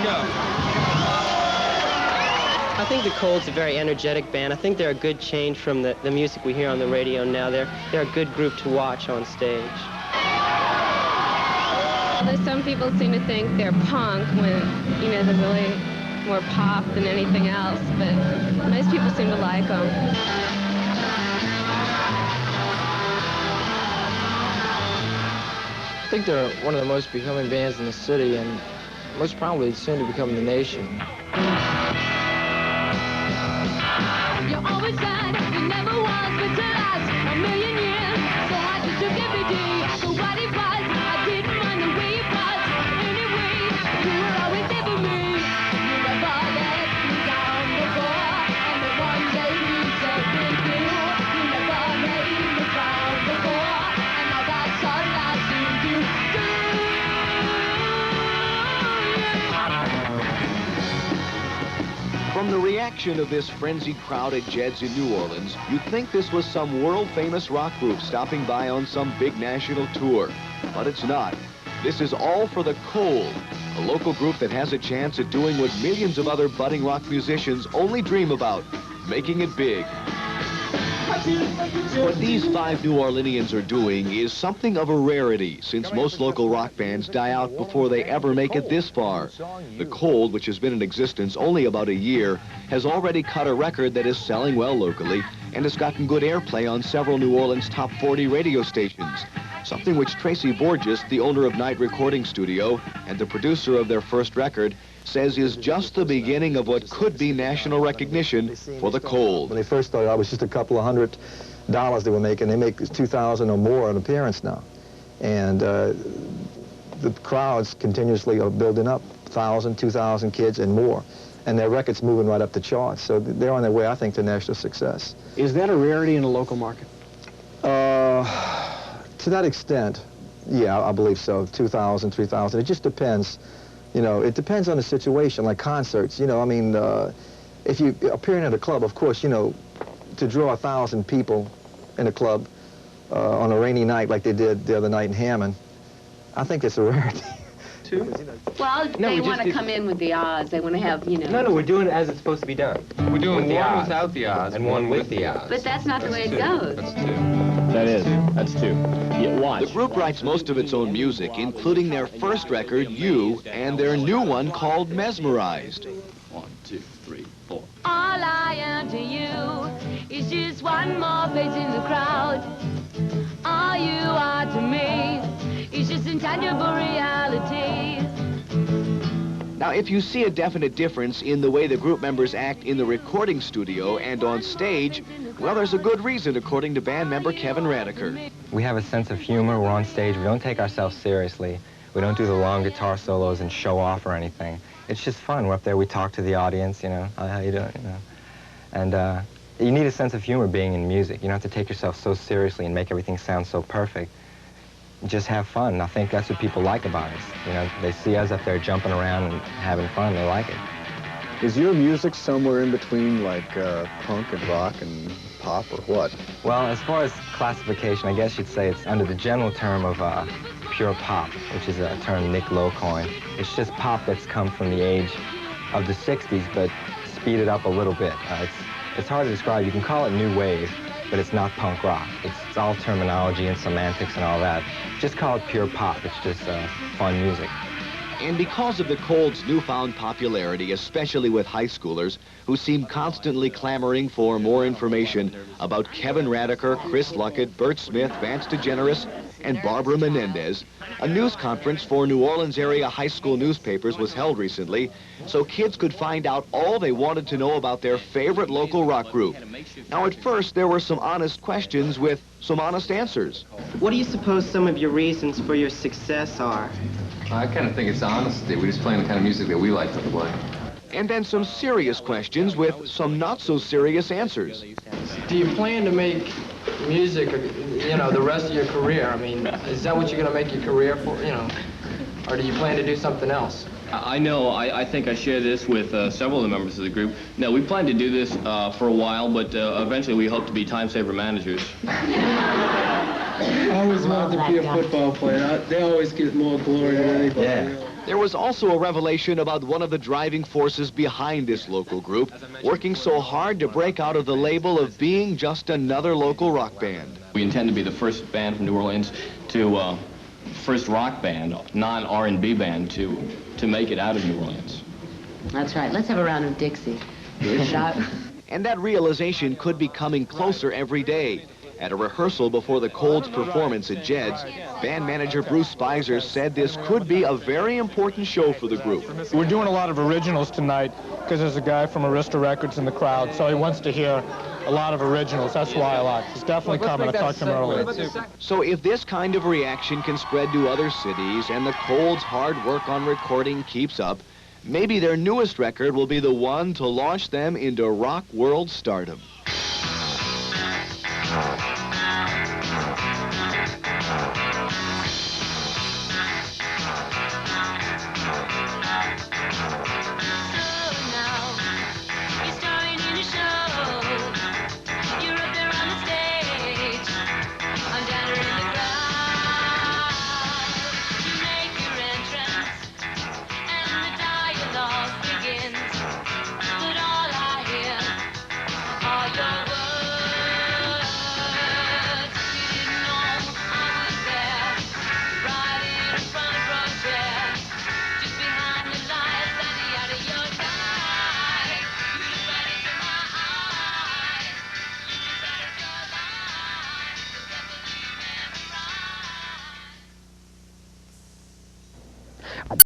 go. I think the Cold's a very energetic band. I think they're a good change from the music we hear on the radio now. They're a good group to watch on stage. Although some people seem to think they're punk when, you know, they're really more pop than anything else, but most people seem to like them. I think they're one of the most becoming bands in the city, and most probably soon to become the nation. You're always sad, you never was, but to last a million years. So I just took every day for what it was. I didn't mind the way it was. Anyway, you were always there for me. You never let me down before. And the one day you said with you, you never made me proud before. And now that's all I seem to do. From the reaction of this frenzied crowd at Jed's in New Orleans, you'd think this was some world-famous rock group stopping by on some big national tour. But it's not. This is all for the Cold, a local group that has a chance at doing what millions of other budding rock musicians only dream about, making it big. What these 5 New Orleanians are doing is something of a rarity, since most local rock bands die out before they ever make it this far. The Cold, which has been in existence only about a year, has already cut a record that is selling well locally and has gotten good airplay on several New Orleans top 40 radio stations, something which Tracy Borges, the owner of Night Recording Studio and the producer of their first record, says is just the beginning of what could be national recognition for the Cold. When they first started out, it was just a couple of $100 they were making. They make $2,000 or more an appearance now. And the crowds continuously are building up, 1,000, 2,000 kids and more. And their record's moving right up the charts. So they're on their way, I think, to national success. Is that a rarity in the local market? To that extent, yeah, I believe so. 2,000, 3,000. It just depends. You know, it depends on the situation, like concerts. You know, I mean, if you appearing at a club, of course, you know, to draw 1,000 people in a club on a rainy night like they did the other night in Hammond, I think it's a rarity. Well, they want to come in with the odds. They want to have, you know... No, we're doing it as it's supposed to be done. We're doing with one without the odds and one with the odds. But that's not the way it goes. That's 2. That's 2. Yeah, watch. The group writes most of its own music, including their first record, You, and their new one called Mesmerized. 1, 2, 3, 4. All I am to you is just one more face in the crowd. All you are to me is just intangible reality. Now, if you see a definite difference in the way the group members act in the recording studio and on stage, well, there's a good reason, according to band member Kevin Radiker. We have a sense of humor. We're on stage. We don't take ourselves seriously. We don't do the long guitar solos and show off or anything. It's just fun. We're up there. We talk to the audience, you know, how you doing, you know. And you need a sense of humor being in music. You don't have to take yourself so seriously and make everything sound so perfect. Just have fun. I think that's what people like about us. You know, they see us up there jumping around and having fun. They like it. Is your music somewhere in between, like punk and rock and pop, or what? Well, as far as classification, I guess you'd say it's under the general term of pure pop, which is a term Nick Lowe coined. It's just pop that's come from the age of the 60s, but speeded up a little bit. It's hard to describe. You can call it new wave, but it's not punk rock. It's all terminology and semantics and all that. Just call it pure pop. It's just fun music. And because of the Cold's newfound popularity, especially with high schoolers, who seem constantly clamoring for more information about Kevin Radiker, Chris Luckett, Bert Smith, Vance DeGeneres, and Barbara Menendez, a news conference for New Orleans area high school newspapers was held recently so kids could find out all they wanted to know about their favorite local rock group. Now, at first, there were some honest questions with some honest answers. What do you suppose some of your reasons for your success are? I kind of think it's honesty. We're just playing the kind of music that we like to play. And then some serious questions with some not-so-serious answers. Do you plan to make music, you know, the rest of your career? I mean, is that what you're going to make your career for, you know? Or do you plan to do something else? I know, I think I share this with several of the members of the group. No, we plan to do this for a while, but eventually we hope to be time-saver managers. I always wanted to be a football player. They always get more glory than anybody. Yeah. There was also a revelation about one of the driving forces behind this local group, working so hard to break out of the label of being just another local rock band. We intend to be the first band from New Orleans to, first rock band, non-R&B band to make it out of New Orleans. That's right. Let's have a round of Dixie. And that realization could be coming closer every day. At a rehearsal before the Colds' performance at Jed's, band manager Bruce Spicer said this could be a very important show for the group. We're doing a lot of originals tonight because there's a guy from Arista Records in the crowd, so he wants to hear a lot of originals. That's why a lot. He's definitely coming. I talked to him earlier. So if this kind of reaction can spread to other cities and the Colds' hard work on recording keeps up, maybe their newest record will be the one to launch them into rock world stardom.